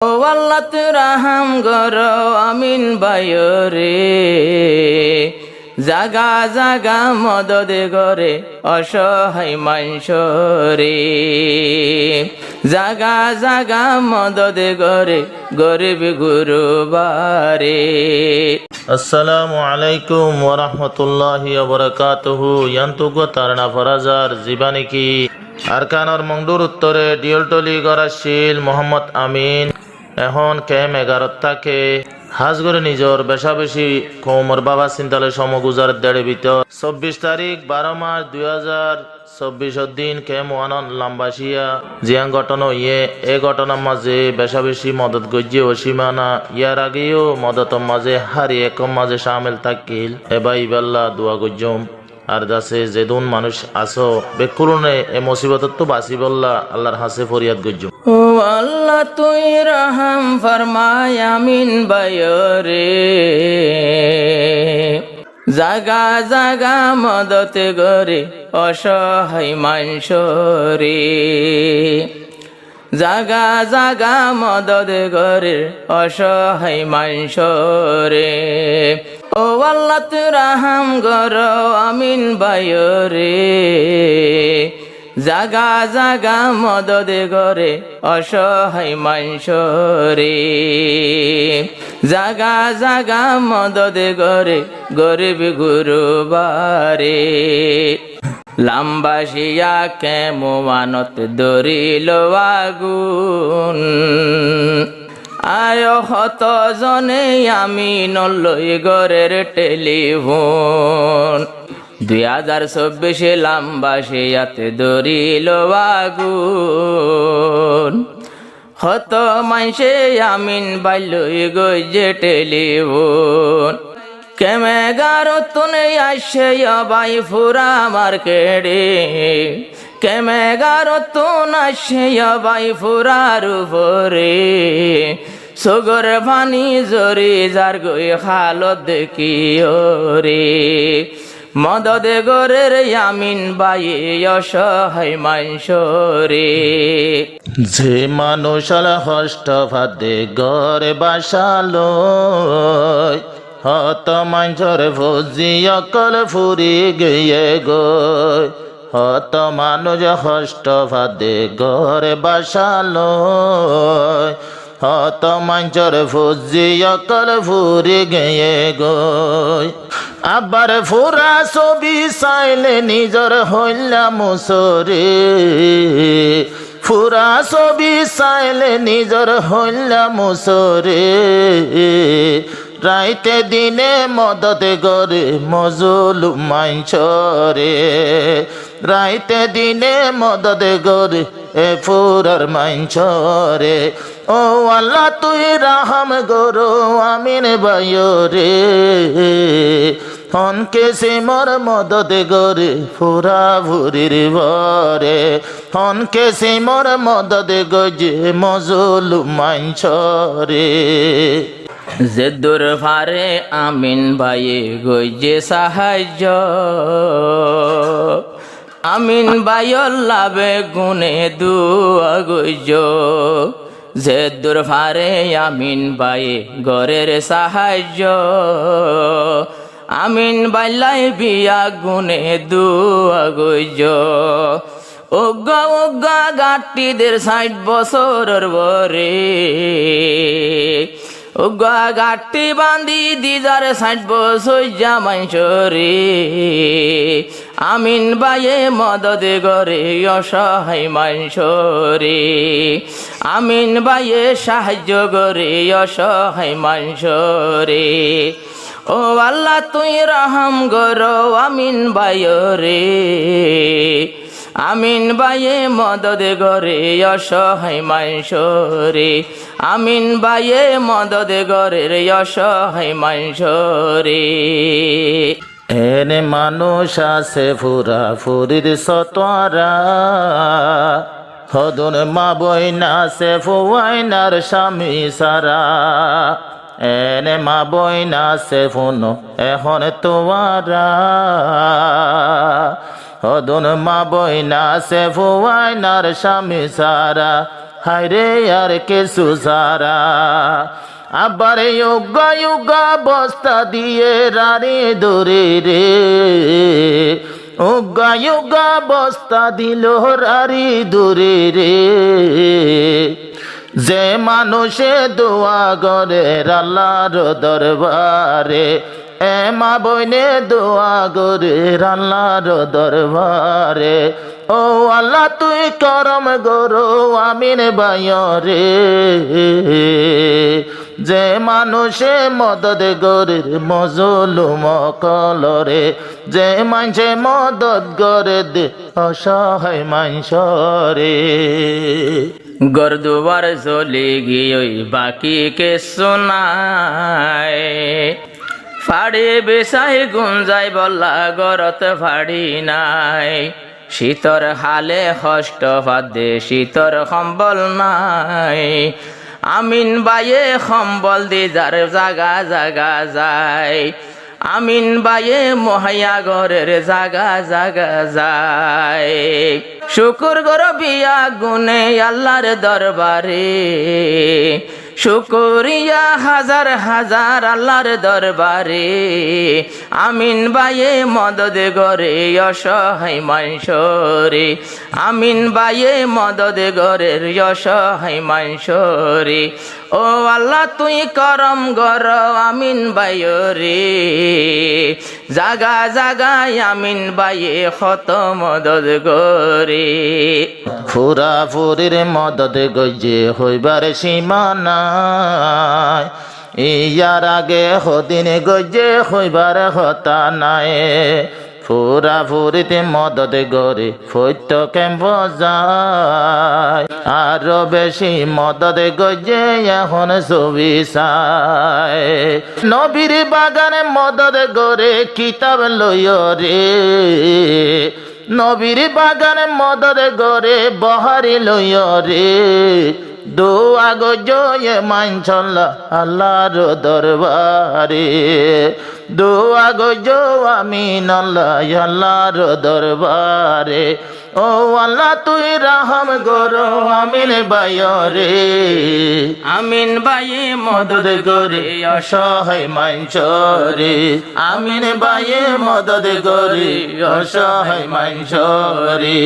ও আল্লাহ তুই রাহাম করো আমিন বায়রে, জাগা জাগা মদদ করে অসহায় মানসরে, জাগা জাগা মদদ করে গরিব গুরুবারে। আসসালামু আলাইকুম ওয়া রাহমাতুল্লাহি ওয়া বারাকাতুহু। ইয়ান্তুগো তারনা ফরাজার জীবানী কি আরকানর মংডুর উত্তরে ডিওলটলি গরাশিল মোহাম্মদ আমিন এখন কেম 11 থাকে হাজগরে নিজর বেশা বেশি কোমর বাবা চিন্তালে সমগুজার দেড়ে ভিতর 24 তারিখ 12 মাস 2024 দিন কেম ওয়ানন লাম্বাসিয়া জিয়াং ঘটনা ইয়ে এ ঘটনার মাঝে বেশা বেশি মদত গজ্জে অসীমানা ইয়ার আগেও মদতর মাঝে হারি একম মাঝে সামিল থাকিল এবাই বেল্লা দোয়া গজ্জম আর দাসে যেদুন মানুষ আসো বেকুরনে এ মুসিবতত তো বাসি বল্লা আল্লাহর হাসে ফরিয়াদ গজ্জম। ও আল্লাহ তুই রহম ফরমায় আমিন বায়রে, জাগা জাগা মদত করে অসহায় মানসরে, জাগা জাগা মদত করে অসহায় মানসরে। ও আল্লাহ তুই রহম করো আমিন বায়রে, জাগা জাগা মদদ করে অসহায় মানসরে, জাগা জাগা মদদ করে গরিব গুরুবারে। লাম্বাসিয়া কেমোয়ানত দরিল আগুন, আয় হত জনে আমি নলই গরের টেলিফোন। 2024 লাম্বাসিয়াতে দরিল আগুন, হত মাইসে আমিন বাইলই গইজে টেলিফোন। কেমে গারো তুনে আসে বাই ফুরা মার্কেটে, কেমে গারো তুন আসে বাই ফুরার উপরে, সগর পানি জরি যার গই হালত দেখি রে, মদদ গরের আমিন বায়ে অসহায় মানসরে। যে মানুষ হষ্ট ভাদে গরে বাসালো হত মাঞ্চর ভোজি অকল ফুরি গিয়ে গই, হত মানুষ হষ্ট ভাদে গরে বাসালো হত মাঞ্চর ভোজি অকল ফুরি গিয়ে গই। আবার ফুরা ছবি চাইলে নিজর হইলা মুসরে, ফুরা ছবি চাইলে নিজর হইলা মুসরে, রাইতে দিনে মদত গরে মজলুম মাইনছরে, রাইতে দিনে মদত গরে এ ফুরার মাইনছরে। ও আল্লাহ তুই রাহম গরো আমিন বায়রে, হনকে সে মর মদত গরে ফুরা ভুরির বরে, হনকে সে মর মদত গজে মজলুম মাইনছরে। যে দুর্ভারে আমিন বায়ে গইজে সাহায্য, আমিন বায়র লাভে গুনে দুয়া গইজ, যে দুর্ভারে আমিন বায়ে গরের সাহায্য, আমিন বাইলাই বিয়া গুনে দুয়া গইজ। ওগা ওগা গাটিদের 60 বছরের বরে, ওগা গাটি বান্ধি দিজার 60 বছর জামাইশরে, আমিন বায়ে মদদ গরে অসহায় মানসরে, আমিন বায়ে সাহায্য করে অসহায় মানসরে। ও আল্লাহ তুই রহম গরো আমিন বায়রে, আমিন বায়ে মদদ গরে অসহায় মানসরে, আমিন বায়ে মদদ গরে অসহায় মানসরে। এনে মানুষ আছে ফুরা ফুরির সতরা, হদন মা বইনা সে ফুয়াইনার স্বামী সারা, এনে মা বইনা সে ফুন এখন তোয়ারা, হদন মা বইনা সে ফুয়াইনার স্বামী সারা, হায়রে আর কিছু সারা আবারে ইয়োগা ইয়োগা বস্তা দিয়ে রারে দরে রে উগা ইয়োগা বস্তা দিল রারি দূরে রে যে মানুষে দোয়া করে আল্লাহর দরবারে এ মা বইনে দোয়া করে আল্লাহর দরবারে ও আল্লাহ তুই করম গরো আমিন বাইরে যে মানুষে মদদ গরে মজলুম কলরে যে মানুষে মদদ গরে দে অসহায় মানুষরে গরদুয়ার চলে গিয়ে বাকি কে শোনায় ফাড়ি বেসাই গুঞ্জাই বল্লা গরত ফাড়ি নাই শীতর হালে কষ্ট ফাদে শীতর সম্বল নাই আমিন বাইয়ে সম্বল দি যার জাগা জাগা যায় আমিন বাইয়ে মহাইয়া ঘরের জাগা জাগা যায় শুকুর গর বিয়া গুনে আল্লাহর দরবারে শুকুরিয়া হাজার হাজার আল্লাহর দরবারে আমিন বাইয়ে মদদ গরে অসহায় মানুষরে আমিন বাইয়ে মদদ গরের অসহায় মানুষরে ও আল্লাহ তুই করম গর আমিন বাইরে জাগা জাগায় আমিন বাইয়ে কত মদদ গরে ফুরা ফুরির মদদ গজে হইবার সীমানা ইয়ার আগে হদিন গজে হইবার হতা নাই ফুরা ফুরিতে মদদ গরে ফৈত্য কেম্প যায় আরো বেশি মদদ গজে এখন ছবি চায় নবীর বাগানে মদদ গরে কিতাব লইয় রে নবীর বাগানে মদদ গরে বহারি লইয় রে দোয়া গজয়ে মানছল্লা আল্লাহর দরবারে দোয়া গজো আমিন আল্লাহর দরবারে ও আল্লাহ তুই রাহম গরো আমিন বাইরে আমিন বাইয়ে মদদ গরে অসহায় মানছরে আমিন বাইয়ে মদদ গরে অসহায় মানছরে